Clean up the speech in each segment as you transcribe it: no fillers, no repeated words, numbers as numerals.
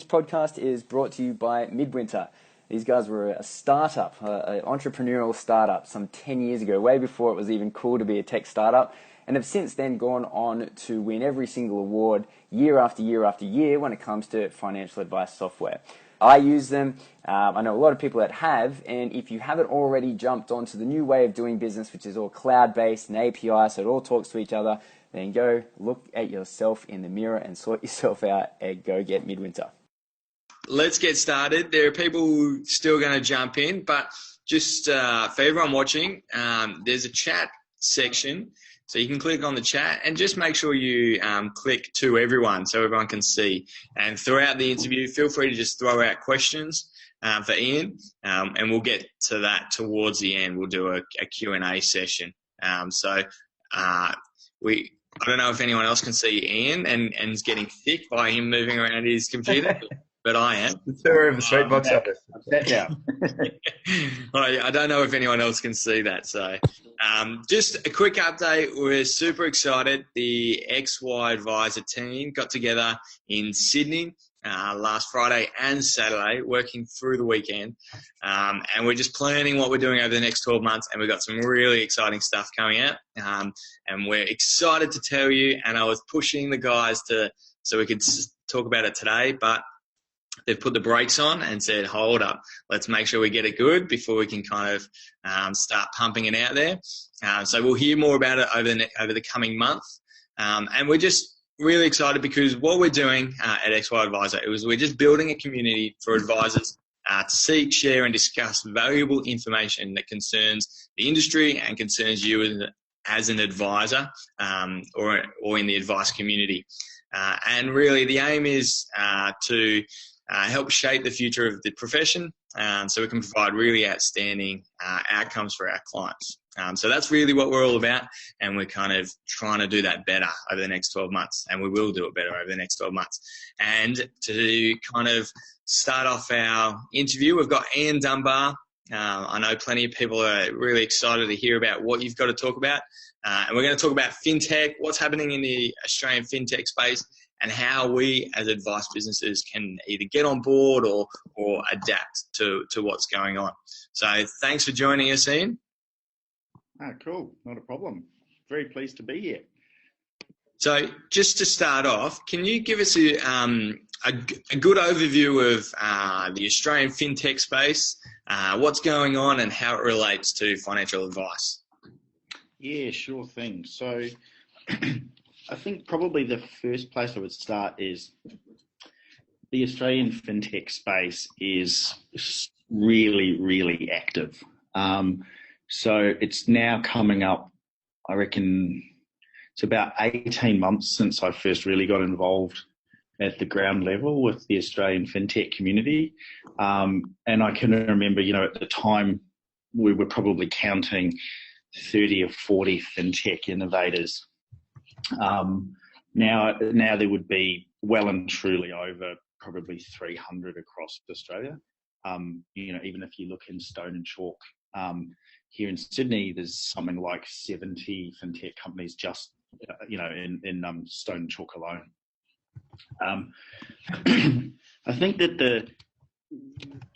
This podcast is brought to you by Midwinter. These guys were a startup, an entrepreneurial startup some 10 years ago, way before it was even cool to be a tech startup, and have since then gone on to win every single award year after year after year when it comes to financial advice software. I use them. I know a lot of people that have, and if you haven't already jumped onto the new way of doing business, which is all cloud-based and API, so it all talks to each other, then go look at yourself in the mirror and sort yourself out and go get Midwinter. Let's get started. There are people still going to jump in, but just for everyone watching, there's a chat section. So you can click on the chat and just make sure you click to everyone so everyone can see. And throughout the interview, feel free to just throw out questions for Ian, and we'll get to that towards the end. We'll do a Q&A session. I don't know if anyone else can see Ian and is getting thick by him moving around his computer, but I am. The tour of the Suitebox office. Sat down. I don't know if anyone else can see that. So just a quick update. We're super excited. The XY Advisor team got together in Sydney last Friday and Saturday, working through the weekend. And we're just planning what we're doing over the next 12 months. And we've got some really exciting stuff coming out. And we're excited to tell you. And I was pushing the guys so we could talk about it today, but they've put the brakes on and said, hold up, let's make sure we get it good before we can kind of start pumping it out there. So we'll hear more about it over the coming month. And we're just really excited because what we're doing at XY Advisor we're just building a community for advisors to seek, share and discuss valuable information that concerns the industry and concerns you as an advisor or in the advice community. And really the aim is to help shape the future of the profession so we can provide really outstanding outcomes for our clients. So that's really what we're all about, and we're kind of trying to do that better over the next 12 months, and we will do it better over the next 12 months. And to kind of start off our interview, we've got Ian Dunbar. I know plenty of people are really excited to hear about what you've got to talk about. And we're going to talk about Fintech, what's happening in the Australian Fintech space, and how we as advice businesses can either get on board or adapt to what's going on. So thanks for joining us, Ian. Cool. Not a problem. Very pleased to be here. So just to start off, can you give us a good overview of the Australian Fintech space, what's going on and how it relates to financial advice? Yeah, sure thing. So I think probably the first place I would start is the Australian Fintech space is really, really active. So it's now coming up, I reckon it's about 18 months since I first really got involved at the ground level with the Australian Fintech community. And I can remember, at the time we were probably counting 30 or 40 Fintech innovators. Now there would be well and truly over probably 300 across Australia. Even if you look in Stone and Chalk, here in Sydney, there's something like 70 Fintech companies just, in Stone and Chalk alone. I think that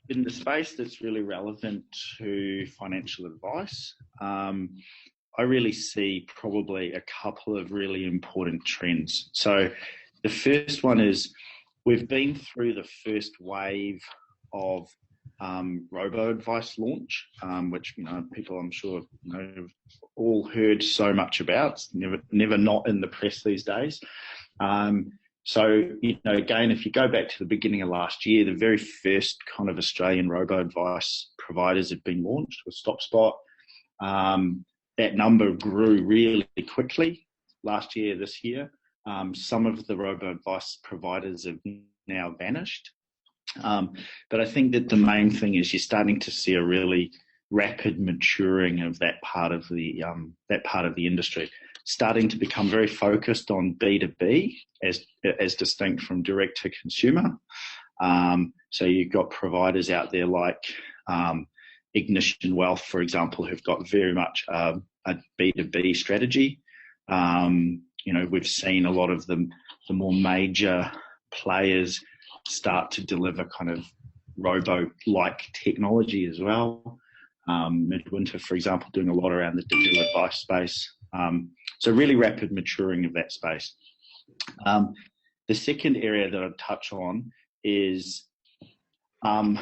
in the space that's really relevant to financial advice, I really see probably a couple of really important trends. So the first one is we've been through the first wave of robo-advice launch, which people I'm sure have all heard so much about. It's never not in the press these days. So again, if you go back to the beginning of last year, the very first kind of Australian robo-advice providers had been launched with StopSpot. That number grew really quickly last year, this year. Some of the robo-advice providers have now vanished. But I think that the main thing is you're starting to see a really rapid maturing of that part of the industry, starting to become very focused on B2B as distinct from direct to consumer. So you've got providers out there like Ignition Wealth, for example, who've got very much a B2B strategy. We've seen a lot of the more major players start to deliver kind of robo-like technology as well. Midwinter, for example, doing a lot around the digital advice space. So really rapid maturing of that space. The second area that I'd touch on is the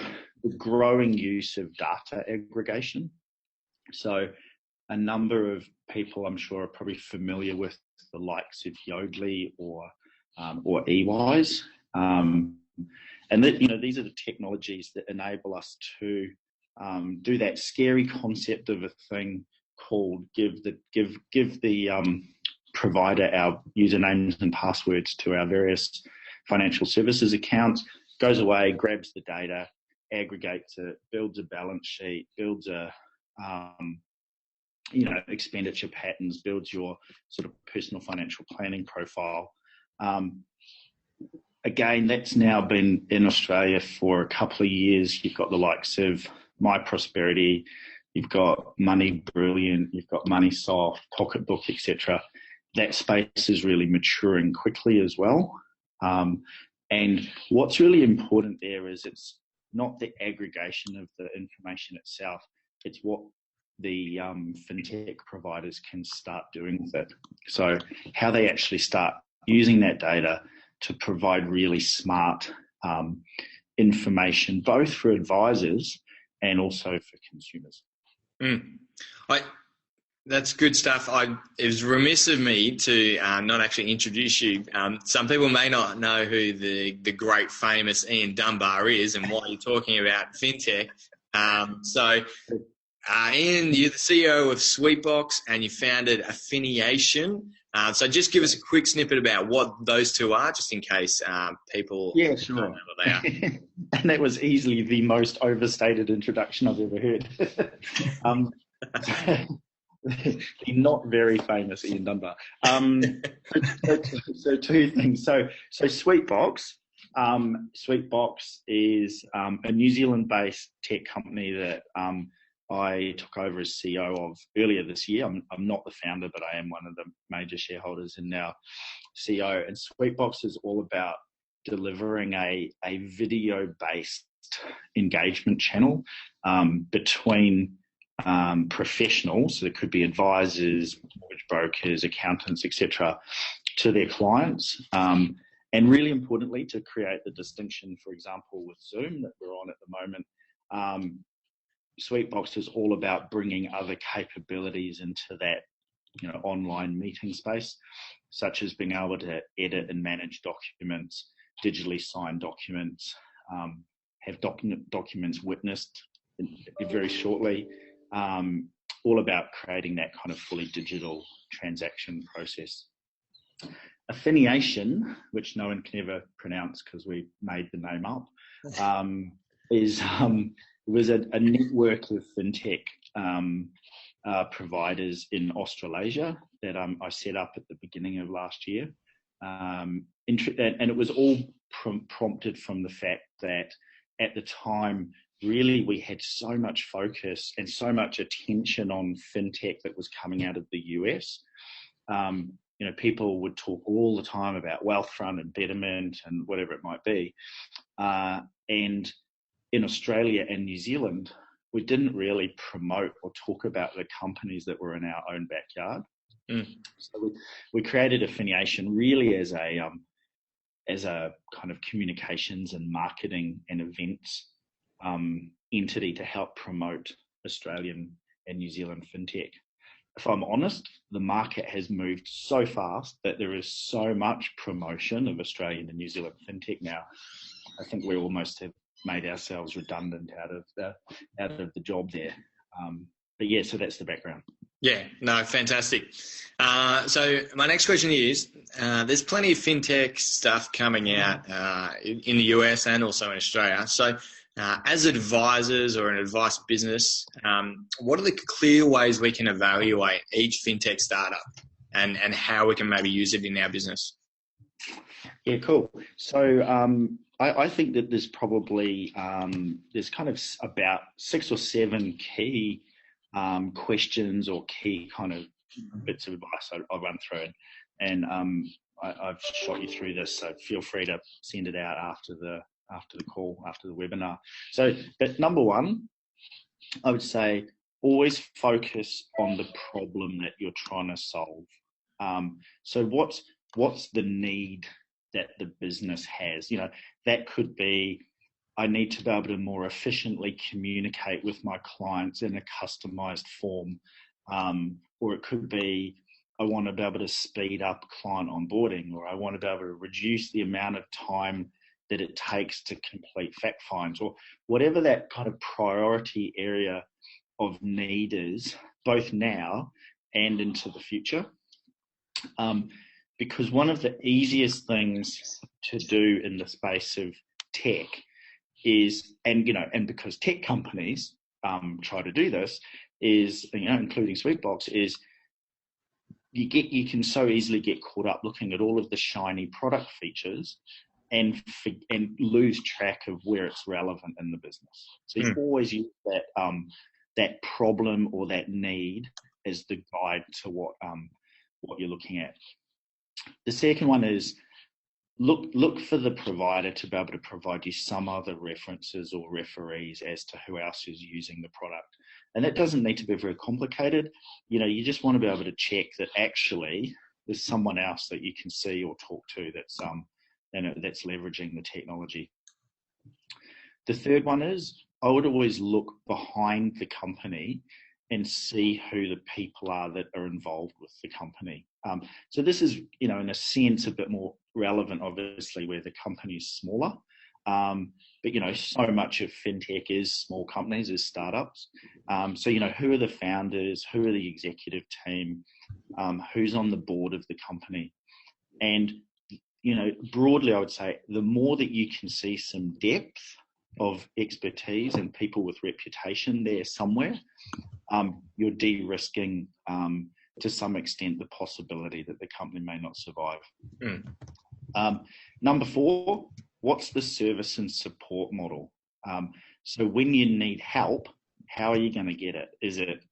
growing use of data aggregation. So a number of people, I'm sure, are probably familiar with the likes of Yodlee or EYs. And that, these are the technologies that enable us to do that scary concept of a thing called give the provider our usernames and passwords to our various financial services accounts, goes away, grabs the data, aggregates it, builds a balance sheet, builds a expenditure patterns, builds your sort of personal financial planning profile. Again, that's now been in Australia for a couple of years. You've got the likes of My Prosperity, you've got Money Brilliant, you've got MoneySoft, Pocketbook, etc. That space is really maturing quickly as well. And what's really important there is it's not the aggregation of the information itself, it's what the fintech providers can start doing with it. So how they actually start using that data to provide really smart information, both for advisors and also for consumers. That's good stuff. It was remiss of me to not actually introduce you. Some people may not know who the great famous Ian Dunbar is and why you're talking about fintech. Ian, you're the CEO of Suitebox and you founded Afiniation. So just give us a quick snippet about what those two are, just in case people don't know what they are. And that was easily the most overstated introduction I've ever heard. The not very famous Ian Dunbar. So two things. So Suitebox. Suitebox is a New Zealand-based tech company that I took over as CEO of earlier this year. I'm not the founder, but I am one of the major shareholders and now CEO. And Suitebox is all about delivering a video-based engagement channel between professionals, so it could be advisors, mortgage brokers, accountants, etc., to their clients. And really importantly, to create the distinction, for example, with Zoom that we're on at the moment, Suitebox is all about bringing other capabilities into that, online meeting space, such as being able to edit and manage documents, digitally sign documents, have documents witnessed very shortly, all about creating that kind of fully digital transaction process. Affiniation, which no one can ever pronounce because we made the name up, was a network of fintech providers in Australasia that I set up at the beginning of last year. And it was all prompted from the fact that at the time, really we had so much focus and so much attention on fintech that was coming out of the US. People would talk all the time about Wealthfront and Betterment and whatever it might be. And in Australia and New Zealand, we didn't really promote or talk about the companies that were in our own backyard. So we created Afiniation really as a kind of communications and marketing and events entity to help promote Australian and New Zealand fintech. If I'm honest, the market has moved so fast that there is so much promotion of Australian and New Zealand fintech now. I think we almost have made ourselves redundant out of the job there. But yeah, so that's the background. Yeah, no, fantastic. So my next question is, there's plenty of fintech stuff coming out in the US and also in Australia. So as advisors or an advice business, what are the clear ways we can evaluate each fintech startup and how we can maybe use it in our business? Yeah, cool. So I think that there's probably there's kind of about 6 or 7 key questions or key kind of bits of advice I'll run through. And I've shot you through this, so feel free to send it out after the call, after the webinar. So, but number one, I would say always focus on the problem that you're trying to solve. So what's the need that the business has? You know, that could be, I need to be able to more efficiently communicate with my clients in a customized form. Or it could be, I want to be able to speed up client onboarding, or I want to be able to reduce the amount of time that it takes to complete fact finds, or whatever that kind of priority area of need is, both now and into the future. Because one of the easiest things to do in the space of tech is, and because tech companies try to do this, is, including Suitebox, is you can so easily get caught up looking at all of the shiny product features and lose track of where it's relevant in the business. So you always use that problem or that need as the guide to what you're looking at. The second one is look for the provider to be able to provide you some other references or referees as to who else is using the product. And that doesn't need to be very complicated. You just want to be able to check that actually there's someone else that you can see or talk to that's leveraging the technology. The third one is, I would always look behind the company and see who the people are that are involved with the company. So this is, in a sense, a bit more relevant, obviously, where the company is smaller. But, so much of fintech is small companies, is startups. So, who are the founders? Who are the executive team? Who's on the board of the company? And, broadly, I would say the more that you can see some depth of expertise and people with reputation there somewhere, you're de-risking to some extent the possibility that the company may not survive. Number 4, what's the service and support model? So when you need help, how are you going to get it? Is it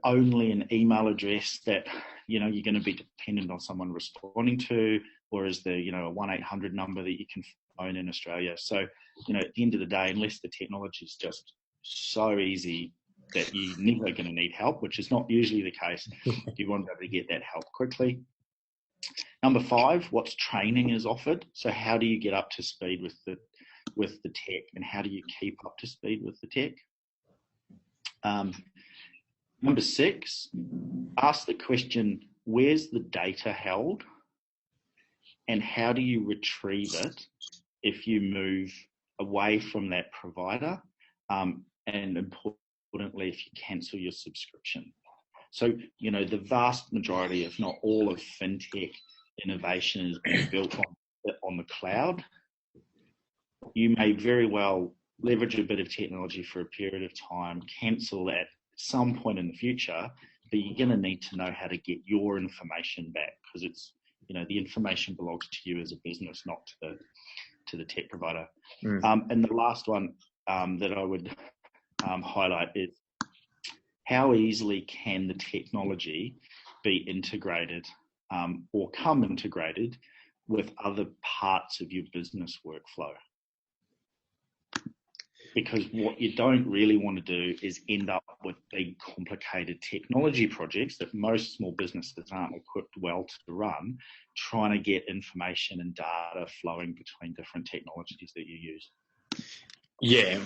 only an email address that you're going to be dependent on someone responding to, or is there a 1-800 number that you can phone in Australia? So at the end of the day, unless the technology is just so easy that you're never going to need help, which is not usually the case, you want to be able to get that help quickly. Number 5, what training is offered? So how do you get up to speed with the tech, and how do you keep up to speed with the tech? Number 6, ask the question, where's the data held, and how do you retrieve it if you move away from that provider, and importantly, if you cancel your subscription? So, the vast majority, if not all, of fintech innovation is being built on the cloud. You may very well leverage a bit of technology for a period of time, cancel that at some point in the future, but you're going to need to know how to get your information back, because it's, the information belongs to you as a business, not to the tech provider. And the last one that I would highlight is, how easily can the technology be integrated or come integrated with other parts of your business workflow? Because what you don't really want to do is end up with big, complicated technology projects that most small businesses aren't equipped well to run, trying to get information and data flowing between different technologies that you use. Yeah,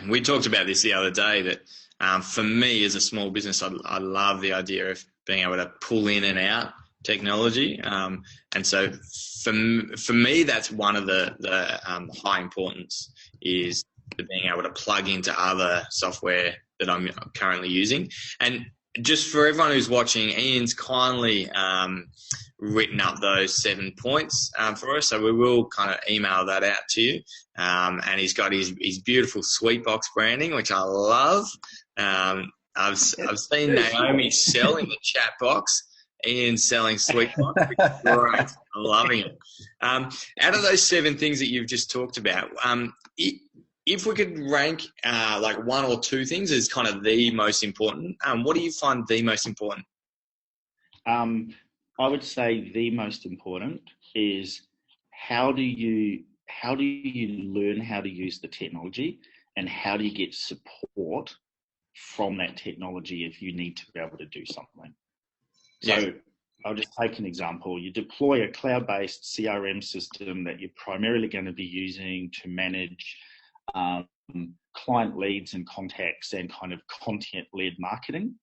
we talked about this the other day, that for me as a small business, I love the idea of being able to pull in and out technology. And so for me, that's one of the high importance, is being able to plug into other software that I'm currently using. And just for everyone who's watching, Ian's kindly written up those 7 points for us, so we will kind of email that out to you. And he's got his beautiful Suitebox branding, which I love. I've seen Naomi sell in the chat box. Ian's selling Suitebox, which is great. I'm loving it. Out of those 7 things that you've just talked about, if we could rank like 1 or 2 things as kind of the most important, what do you find the most important? I would say the most important is, how do you how do you learn how to use the technology, and how do you get support from that technology if you need to be able to do something? So I'll just take an example. You deploy a cloud-based CRM system that you're primarily going to be using to manage client leads and contacts and kind of content-led marketing.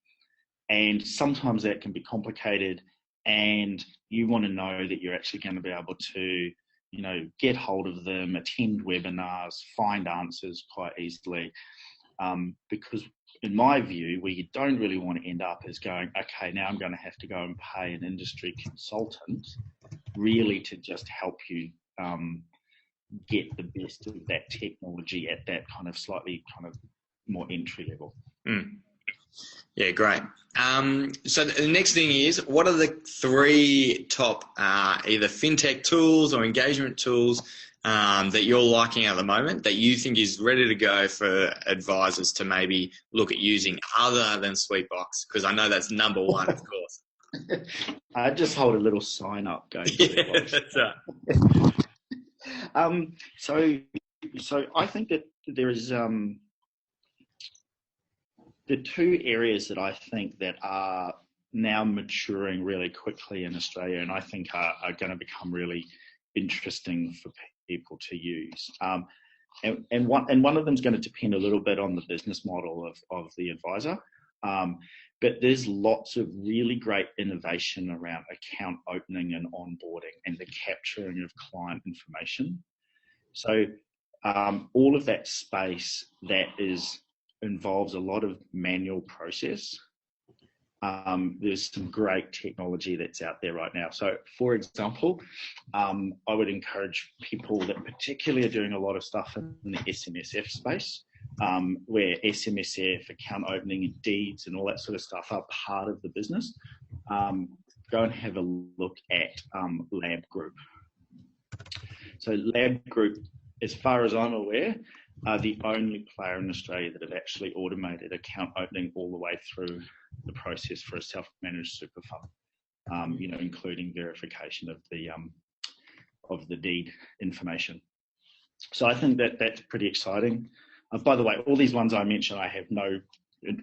And sometimes that can be complicated, and you want to know that you're actually going to be able to, get hold of them, attend webinars, find answers quite easily. Because in my view, where you don't really want to end up is going, okay, now I'm going to have to go and pay an industry consultant really to just help you get the best of that technology at that kind of slightly kind of more entry level. Yeah, great. So the next thing is, what are the 3 top either fintech tools or engagement tools that you're liking at the moment that you think is ready to go for advisors to maybe look at using other than Suitebox? Because I know that's number 1, of course. I just hold a little sign up going. Yeah, that's right. So I think that there is the 2 areas that I think that are now maturing really quickly in Australia, and I think are going to become really interesting for people to use. And one of them is going to depend a little bit on the business model of the advisor. But there's lots of really great innovation around account opening and onboarding and the capturing of client information. So all of that space that involves a lot of manual process. There's some great technology that's out there right now. So, for example, I would encourage people that particularly are doing a lot of stuff in the SMSF space, where SMSF, account opening and deeds and all that sort of stuff are part of the business. Go and have a look at Lab Group. So Lab Group, as far as I'm aware, are the only player in Australia that have actually automated account opening all the way through the process for a self-managed super fund, including verification of the deed information. So I think that's pretty exciting. By the way, all these ones I mentioned, I have no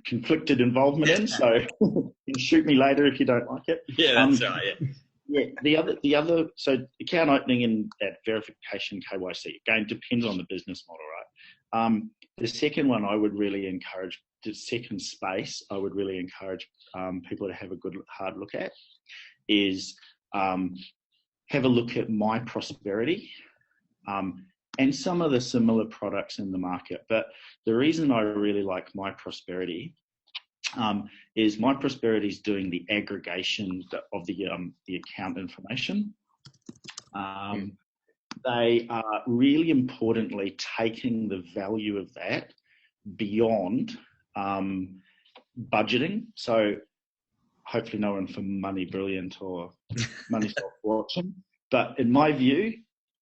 conflicted involvement in, so you can shoot me later if you don't like it. Yeah, that's right. Yeah. Yeah, the other, so account opening and that verification KYC, again, depends on the business model, right? The second one I would really encourage, the second space I would really encourage people to have a good hard look at is have a look at My Prosperity and some of the similar products in the market. But the reason I really like My Prosperity is My Prosperity is doing the aggregation of the account information. They are really importantly taking the value of that beyond budgeting. So hopefully no one from Money Brilliant or Money Stop watching. But in my view,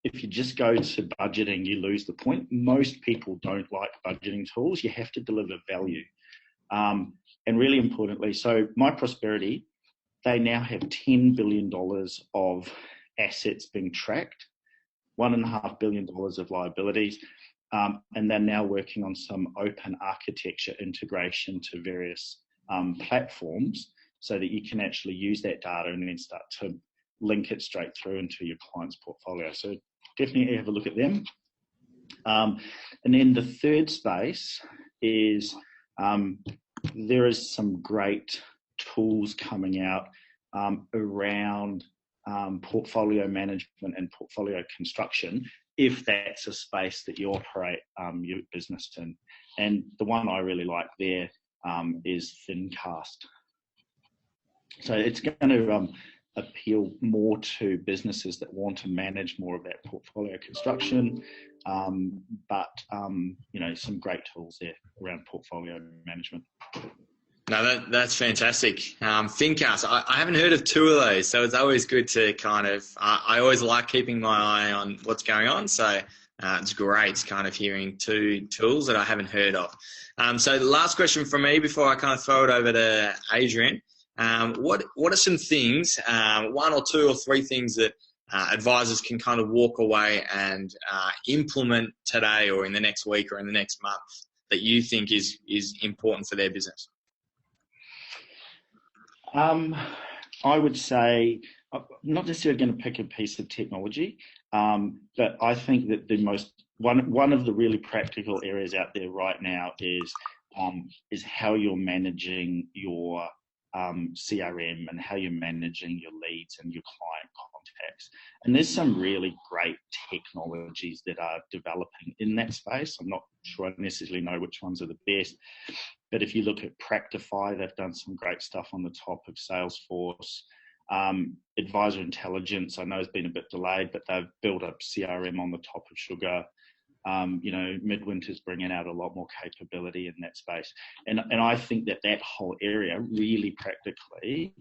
if you just go to budgeting, you lose the point. Most people don't like budgeting tools. You have to deliver value. And really importantly, so My Prosperity, they now have $10 billion of assets being tracked, $1.5 billion of liabilities, and they're now working on some open architecture integration to various platforms so that you can actually use that data and then start to link it straight through into your client's portfolio. So definitely have a look at them. And then the third space is there is some great tools coming out around portfolio management and portfolio construction, if that's a space that you operate your business in. And the one I really like there is ThinCast. So it's going to appeal more to businesses that want to manage more of that portfolio construction, but some great tools there around portfolio management. No, that's fantastic. ThinCast, I haven't heard of 2 of those, so it's always good to kind of, I always like keeping my eye on what's going on, so it's great kind of hearing 2 tools that I haven't heard of. So the last question from me before I kind of throw it over to Adrian, what are some things, 1 or 2 or 3 things that advisors can kind of walk away and implement today or in the next week or in the next month that you think is important for their business? I would say, I'm not necessarily going to pick a piece of technology, but I think that one of the really practical areas out there right now is how you're managing your CRM and how you're managing your leads and your client contacts. And there's some really great technologies that are developing in that space. I'm not sure I necessarily know which ones are the best, but if you look at Practify, they've done some great stuff on the top of Salesforce. Advisor Intelligence, I know has been a bit delayed, but they've built up CRM on the top of Sugar. Midwinter's bringing out a lot more capability in that space. And I think that whole area really practically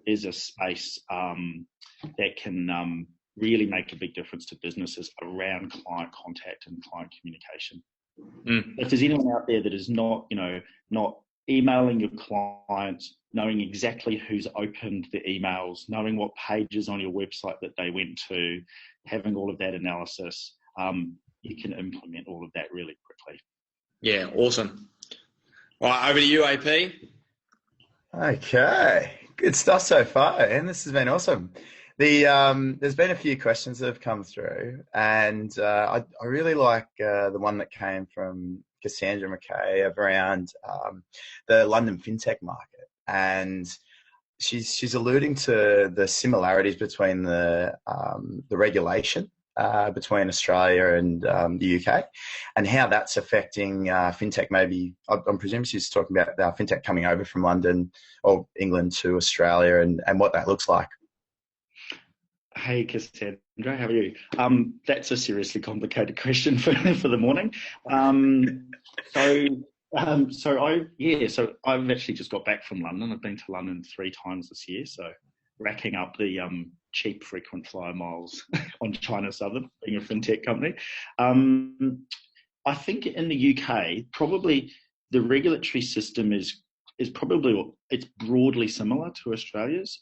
is a space that can really make a big difference to businesses around client contact and client communication. If there's anyone out there that is not emailing your clients, knowing exactly who's opened the emails, knowing what pages on your website that they went to, having all of that analysis, you can implement all of that really quickly. Yeah, awesome. All right, over to you, AP. Okay, good stuff so far, and this has been awesome. There's been a few questions that have come through, and I really like the one that came from Cassandra McKay around the London Fintech market, and she's alluding to the similarities between the regulation between Australia and the UK, and how that's affecting fintech. Maybe I'm presuming she's talking about fintech coming over from London or England to Australia, and what that looks like. Hey, Cassandra, how are you? That's a seriously complicated question for the morning. So I've actually just got back from London. I've been to London 3 times this year, so racking up the cheap frequent flyer miles on China Southern, being a fintech company. I think in the UK, probably the regulatory system is broadly similar to Australia's.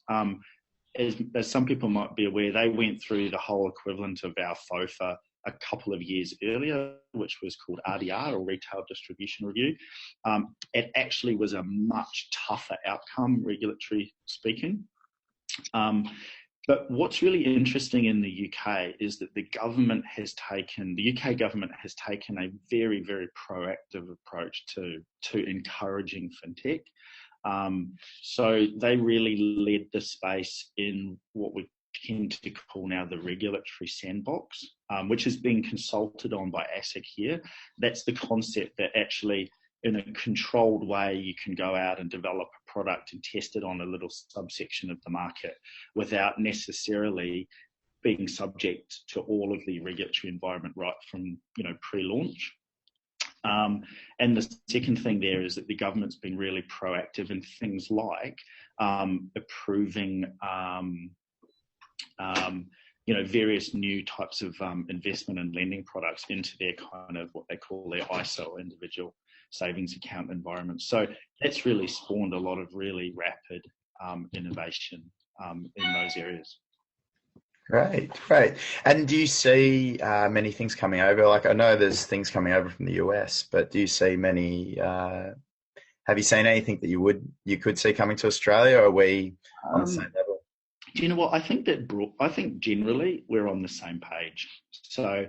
As some people might be aware, they went through the whole equivalent of our FOFA a couple of years earlier, which was called RDR, or Retail Distribution Review. It actually was a much tougher outcome, regulatory speaking. But what's really interesting in the UK is that the UK government has taken a very, very proactive approach to encouraging fintech. So they really led the space in what we tend to call now the regulatory sandbox, which is being consulted on by ASIC here. That's the concept that actually in a controlled way you can go out and develop a product and test it on a little subsection of the market without necessarily being subject to all of the regulatory environment right from pre-launch. And the second thing there is that the government's been really proactive in things like approving various new types of investment and lending products into their kind of what they call their ISA, or individual savings account environment. So that's really spawned a lot of really rapid innovation in those areas. Great. And do you see many things coming over? Like, I know there's things coming over from the US, but do you see many? Have you seen anything that you could see coming to Australia, or are we on the same level? Do you know what? I think generally we're on the same page. So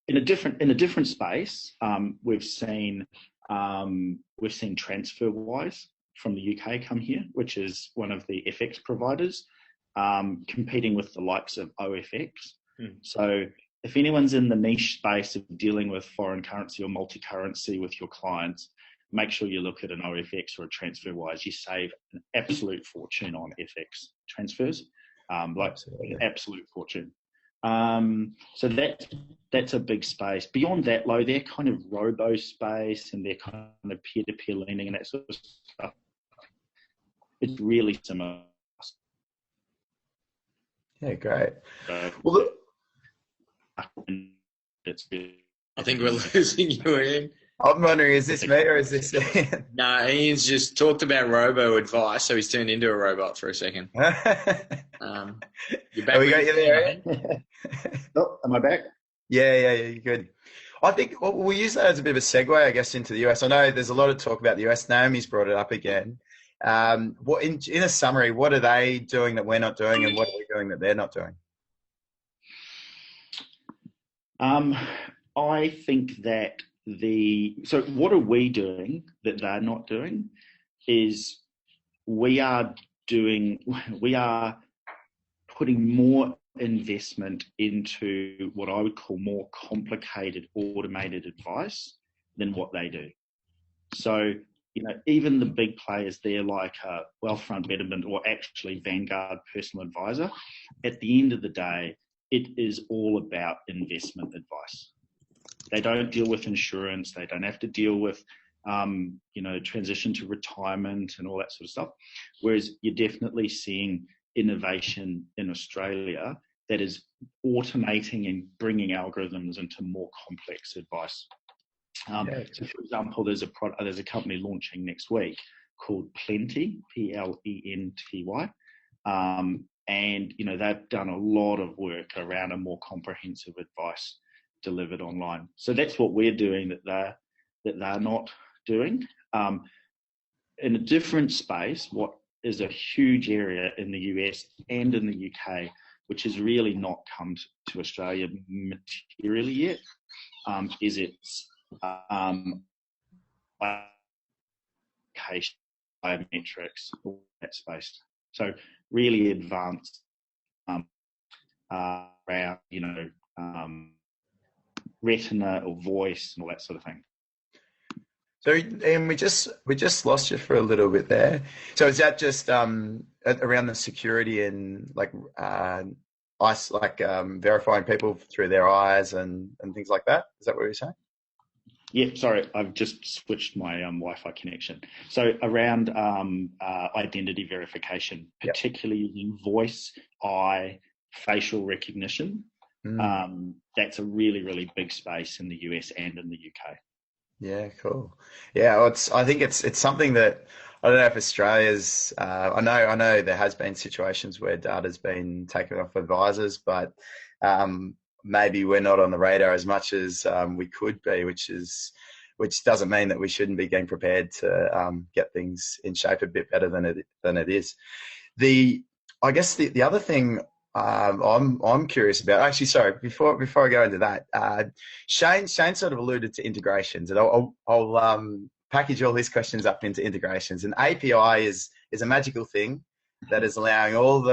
in a different space, we've seen TransferWise from the UK come here, which is one of the FX providers, competing with the likes of OFX. So if anyone's in the niche space of dealing with foreign currency or multi-currency with your clients, make sure you look at an OFX or a TransferWise. You save an absolute fortune on FX transfers, an absolute fortune. So that's a big space. Beyond that, though, they're kind of robo space and they're kind of peer-to-peer lending and that sort of stuff. It's really similar. Yeah, great. Well, look, I think we're losing you, Ian. I'm wondering, is this me or is this Ian? No, Ian's just talked about robo advice, so he's turned into a robot for a second. You're back Have we with got us you now, there, mate. Ian? Oh, am I back? Yeah, you're good. I think we'll use that as a bit of a segue, I guess, into the US. I know there's a lot of talk about the US. Naomi's brought it up again. What in a summary, what are they doing that we're not doing, and what are we doing that they're not doing? I think that so what are we doing that they're not doing is we are putting more investment into what I would call more complicated automated advice than what they do. So, even the big players there like Wealthfront, Betterment, or actually Vanguard Personal Advisor, at the end of the day, it is all about investment advice. They don't deal with insurance. They don't have to deal with, transition to retirement and all that sort of stuff. Whereas you're definitely seeing innovation in Australia that is automating and bringing algorithms into more complex advice. So, for example, there's a company launching next week called Plenty, Plenty, and they've done a lot of work around a more comprehensive advice delivered online. So that's what we're doing that they're not doing. In a different space, what is a huge area in the US and in the UK, which has really not come to Australia materially yet, is its biometrics, all that space. So really advanced around, retina or voice and all that sort of thing. So, Ian, we just lost you for a little bit there. So is that just around the security and verifying people through their eyes and things like that? Is that what you're saying? Yeah, sorry, I've just switched my Wi-Fi connection. So around identity verification, particularly using voice, eye, facial recognition, that's a really, really big space in the US and in the UK. Yeah, cool. Yeah, well, I think it's something that I don't know if Australia's. I know there has been situations where data's been taken off advisors, but maybe we're not on the radar as much as we could be, which doesn't mean that we shouldn't be getting prepared to get things in shape a bit better than it is. I guess the other thing I'm curious about. Actually, sorry, before I go into that, Shane sort of alluded to integrations, and I'll package all these questions up into integrations. And API is a magical thing that is allowing all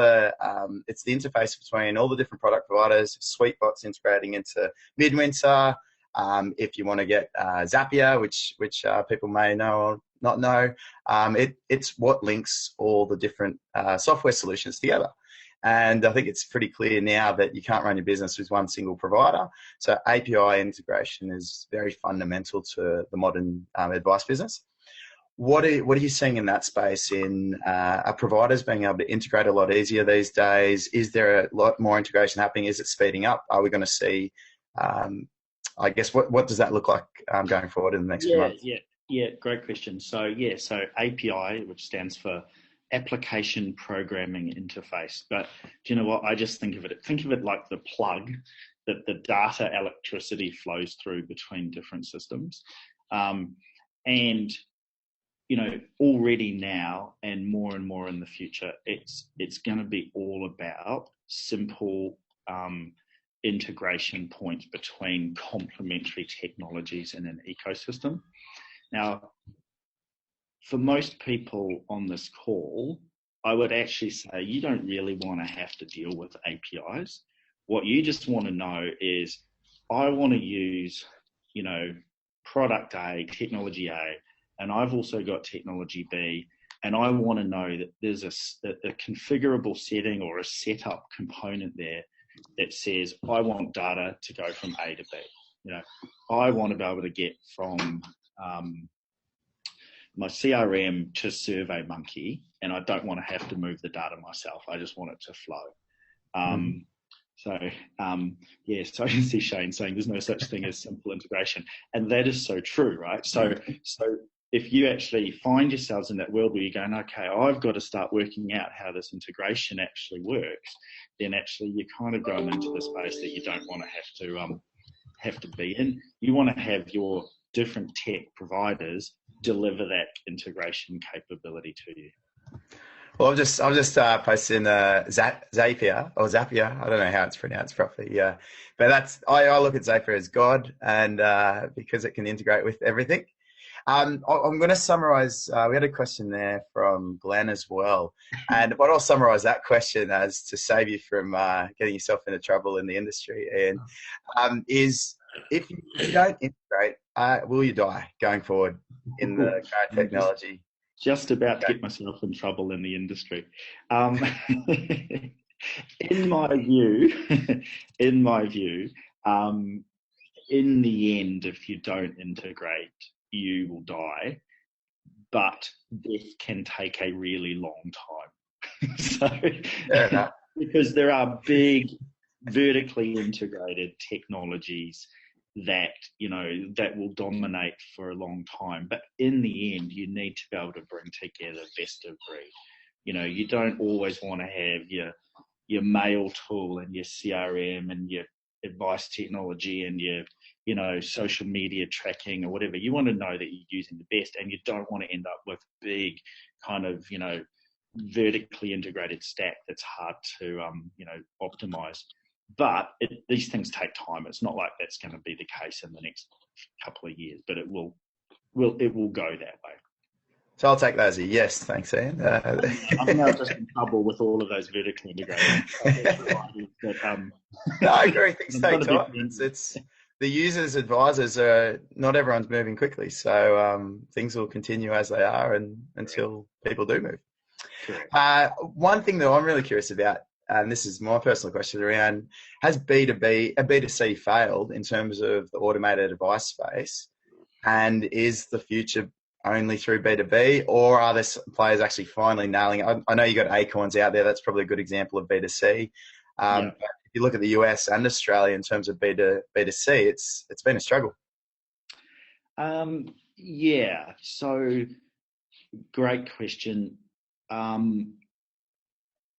it's the interface between all the different product providers. Suitebox integrating into Midwinter. If you want to get Zapier, which people may know or not know, it's what links all the different software solutions together. And I think it's pretty clear now that you can't run your business with one single provider. So API integration is very fundamental to the modern advice business. What are you seeing in that space? Are providers being able to integrate a lot easier these days? Is there a lot more integration happening? Is it speeding up? Are we going to see, I guess, what does that look like going forward in the next few months? Yeah, great question. So API, which stands for Application Programming Interface. But do you know what? I just think of it like the plug that the data electricity flows through between different systems. And already now and more in the future, it's going to be all about simple integration points between complementary technologies in an ecosystem. Now, for most people on this call, I would actually say you don't really want to have to deal with APIs. What you just want to know is, I want to use, product A, technology A, and I've also got technology B, and I want to know that there's a configurable setting or a setup component there that says, I want data to go from A to B. I want to be able to get from my CRM to SurveyMonkey, and I don't want to have to move the data myself. I just want it to flow. So so I can see Shane saying there's no such thing as simple integration, and that is so true, right? So if you actually find yourselves in that world where you're going, okay, I've got to start working out how this integration actually works, then actually you're kind of going into the space that you don't want to have to be in. You want to have your different tech providers deliver that integration capability to you. Well, I've just posted in Zapier or Zapier. I don't know how it's pronounced properly. Yeah, but I look at Zapier as God, and because it can integrate with everything. I'm going to summarize. We had a question there from Glenn as well, and what I'll summarize that question as to save you from getting yourself into trouble in the industry, and is if you don't integrate, will you die going forward in the current technology? Just about to get myself in trouble in the industry. In my view, in the end, if you don't integrate, you will die, but death can take a really long time. Because there are big vertically integrated technologies that will dominate for a long time, but in the end you need to be able to bring together best of breed. You don't always want to have your mail tool and your CRM and your advice technology and your social media tracking or whatever. You want to know that you're using the best, and you don't want to end up with big kind of vertically integrated stack that's hard to optimize. But these things take time. It's not like that's going to be the case in the next couple of years, but it will go that way. So I'll take that as a yes. Thanks, Ian. I'm now just in trouble with all of those vertically integrated. No, I agree. Things take time. It's the users, advisors not everyone's moving quickly, so things will continue as they are until people do move. One thing that I'm really curious about, and this is my personal question around, has B2C failed in terms of the automated advice space? And is the future only through B2B, or are there players actually finally nailing it? I know you got Acorns out there. That's probably a good example of B2C. But if you look at the US and Australia in terms of B2C, it's been a struggle. So great question.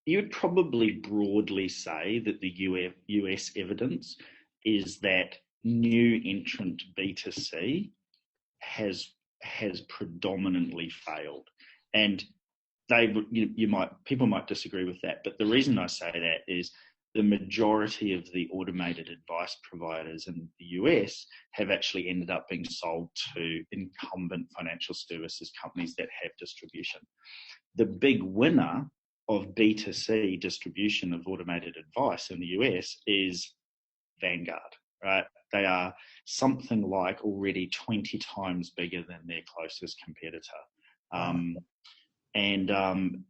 You would probably broadly say that the US evidence is that new entrant B2C has predominantly failed, and people might disagree with that. But the reason I say that is the majority of the automated advice providers in the US have actually ended up being sold to incumbent financial services companies that have distribution. The big winner of B2C distribution of automated advice in the US is Vanguard, right? They are something like already 20 times bigger than their closest competitor. And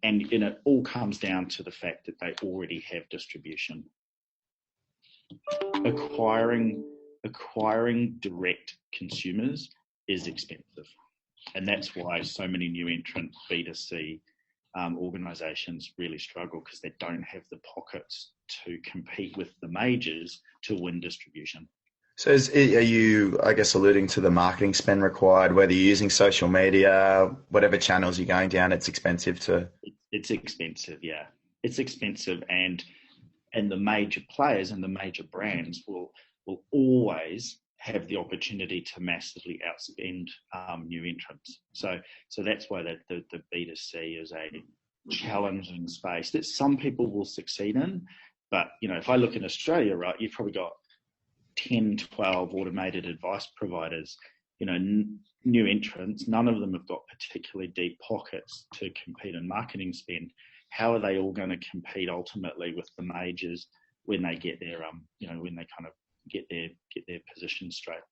it all comes down to the fact that they already have distribution. Acquiring direct consumers is expensive. And that's why so many new entrant B2C organizations really struggle, because they don't have the pockets to compete with the majors to win distribution. So are you, I guess, alluding to the marketing spend required, whether you're using social media, whatever channels you're going down, it's expensive to... It's expensive, yeah. It's expensive, and the major players and the major brands will always have the opportunity to massively outspend new entrants. So that's why the B2C is a challenging space that some people will succeed in. But, if I look in Australia, right, you've probably got 10, 12 automated advice providers, new entrants. None of them have got particularly deep pockets to compete in marketing spend. How are they all going to compete ultimately with the majors when they get their, when they kind of get their position straight?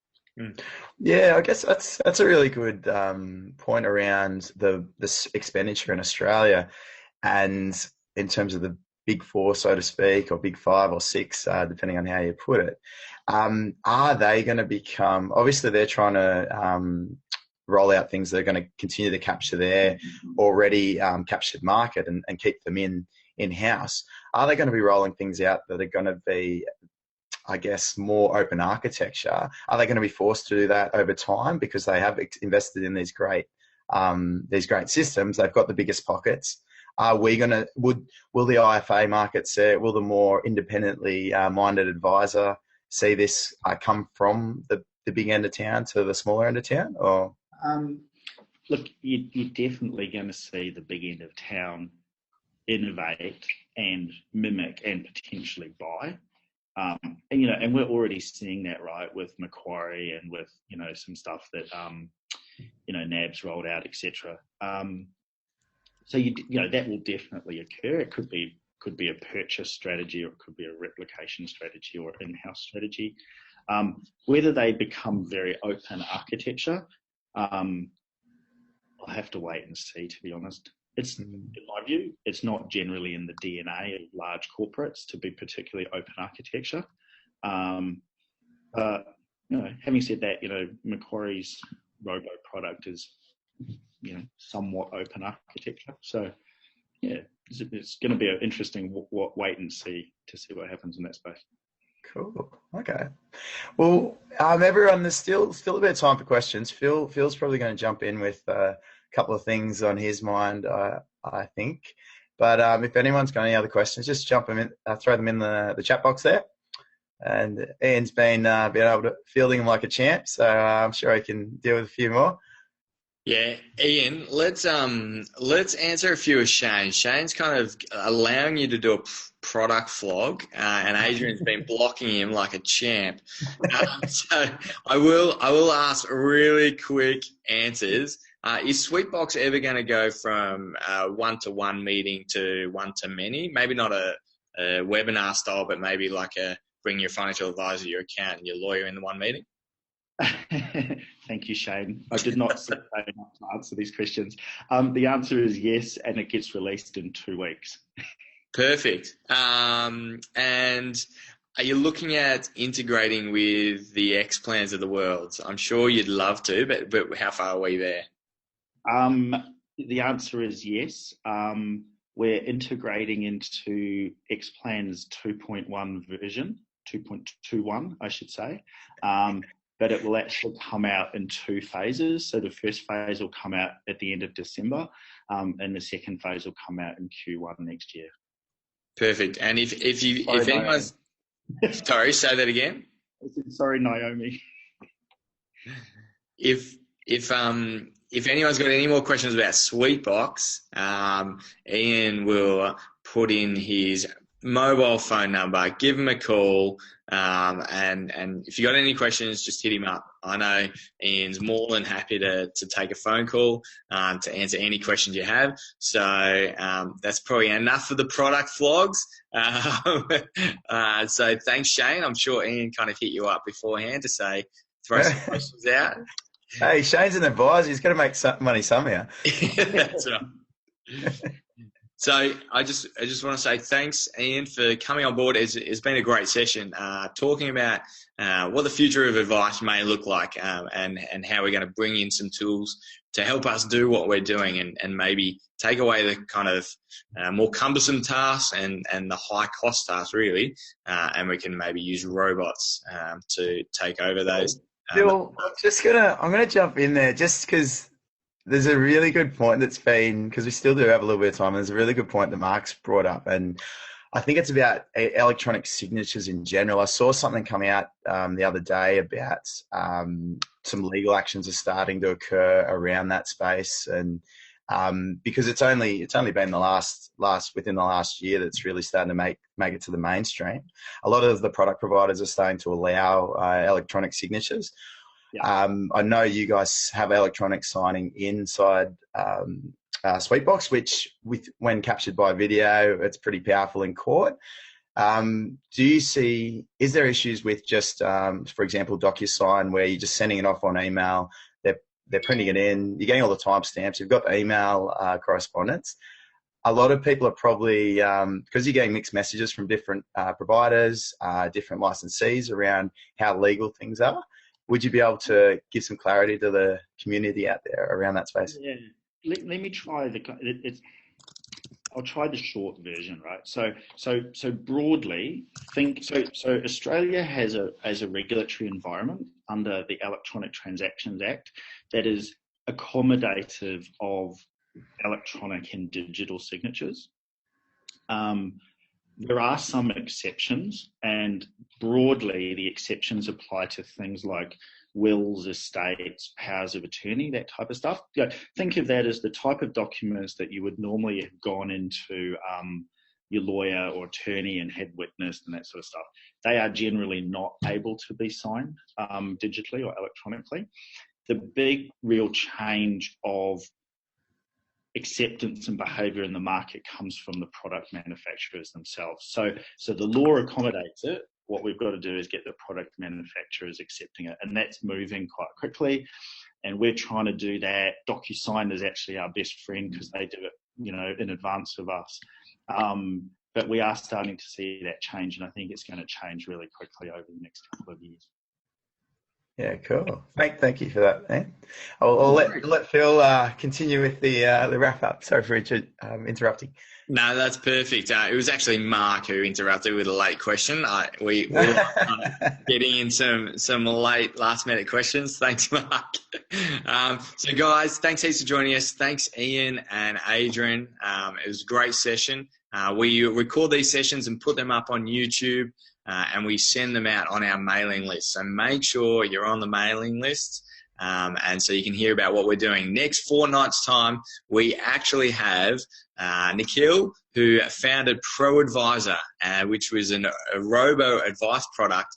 Yeah, I guess that's a really good point around the expenditure in Australia, and in terms of the big four, so to speak, or big five or six, depending on how you put it. Are they going to become? Obviously, they're trying to roll out things that are going to continue to capture their already captured market and keep them in in-house. Are they going to be rolling things out that are going to be, I guess, more open architecture? Are they going to be forced to do that over time because they have invested in these great systems? They've got the biggest pockets. Are we going to, will the IFA market see, will the more independently minded advisor see this come from the big end of town to the smaller end of town? Or look, you're definitely going to see the big end of town innovate and mimic and potentially buy. And we're already seeing that, right, with Macquarie and with, some stuff that, NAB's rolled out, etc. So that will definitely occur. It could be a purchase strategy, or it could be a replication strategy, or in-house strategy. Whether they become very open architecture, I'll have to wait and see, to be honest. It's, in my view, it's not generally in the DNA of large corporates to be particularly open architecture. Having said that, Macquarie's robo product is, somewhat open architecture. So, yeah, it's going to be an interesting wait and see to see what happens in that space. Cool. Okay. Well, everyone, there's still a bit of time for questions. Phil's probably going to jump in with couple of things on his mind, I think. But if anyone's got any other questions, just jump them in, throw them in the chat box there. And Ian's been able to fielding them like a champ, so I'm sure he can deal with a few more. Yeah, Ian, let's answer a few of Shane. Shane's kind of allowing you to do a product vlog, and Adrian's been blocking him like a champ. So I will ask really quick answers. Is Suitebox ever going to go from one-to-one meeting to one-to-many? Maybe not a webinar style, but maybe like a bring your financial advisor, your accountant, your lawyer in the one meeting? Thank you, Shane. I did not sit down to answer these questions. The answer is yes, and it gets released in 2 weeks. Perfect. And are you looking at integrating with the X plans of the world? I'm sure you'd love to, but how far are we there? The answer is yes. We're integrating into X Plan's 2.1 version, 2.21, I should say. But it will actually come out in 2 phases. So the first phase will come out at the end of December, and the second phase will come out in Q1 next year. Perfect. And if anyone's, sorry, say that again. Sorry, Naomi. If anyone's got any more questions about Suitebox, Ian will put in his mobile phone number, give him a call, and if you got any questions, just hit him up. I know Ian's more than happy to take a phone call to answer any questions you have. So that's probably enough for the product vlogs. So thanks, Shane. I'm sure Ian kind of hit you up beforehand to say throw some questions out. Hey, Shane's an advisor. He's got to make some money somehow. That's right. So I just want to say thanks, Ian, for coming on board. It's been a great session, talking about what the future of advice may look like, and how we're going to bring in some tools to help us do what we're doing, and maybe take away the kind of more cumbersome tasks and the high cost tasks, really, and we can maybe use robots to take over those. Bill, I'm gonna jump in there just because there's a really good point that's been, because we still do have a little bit of time. There's a really good point that Mark's brought up, and I think it's about electronic signatures in general. I saw something coming out the other day about some legal actions are starting to occur around that space, and because it's only been within the last year that's really starting to make it to the mainstream. A lot of the product providers are starting to allow electronic signatures. Yeah. I know you guys have electronic signing inside Suitebox, which when captured by video, it's pretty powerful in court. Is there issues with just, for example, DocuSign, where you're just sending it off on email, they're printing it in, you're getting all the timestamps, you've got the email correspondence. A lot of people are probably, because you're getting mixed messages from different providers, different licensees around how legal things are. Would you be able to give some clarity to the community out there around that space? Yeah, let me try I'll try the short version, right? So broadly, so Australia has a regulatory environment under the Electronic Transactions Act that is accommodative of electronic and digital signatures. There are some exceptions, and broadly the exceptions apply to things like wills, estates, powers of attorney, that type of stuff. Think of that as the type of documents that you would normally have gone into your lawyer or attorney and had witnessed and that sort of stuff. They are generally not able to be signed digitally or electronically. The big real change of acceptance and behaviour in the market comes from the product manufacturers themselves. So the law accommodates it. What we've got to do is get the product manufacturers accepting it, and that's moving quite quickly. And we're trying to do that. DocuSign is actually our best friend because they do it, in advance of us. But we are starting to see that change, and I think it's going to change really quickly over the next couple of years. Yeah, cool. Thank you for that, man. I'll let Phil continue with the wrap up. Sorry for interrupting. No, that's perfect. It was actually Mark who interrupted with a late question. We were getting in some late last minute questions. Thanks, Mark. So guys, thanks heaps for joining us. Thanks, Ian and Adrian. It was a great session. We record these sessions and put them up on YouTube. And we send them out on our mailing list. So make sure you're on the mailing list, and so you can hear about what we're doing. Next fortnight's time, we actually have Nikhil, who founded Pro Advisor, which was a robo-advice product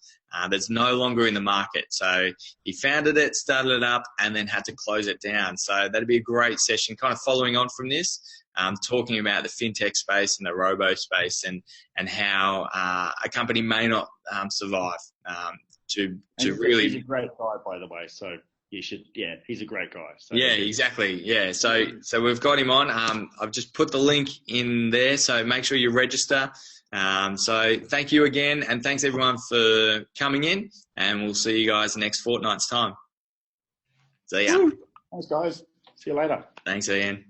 that's no longer in the market. So he founded it, started it up, and then had to close it down. So that'd be a great session, kind of following on from this. Talking about the fintech space and the robo space and how a company may not survive really. He's a great guy, by the way. So you should, he's a great guy. So yeah, exactly. Yeah. So we've got him on. I've just put the link in there. So make sure you register. So thank you again. And thanks everyone for coming in, and we'll see you guys next fortnight's time. See ya. Thanks, guys. See you later. Thanks, Ian.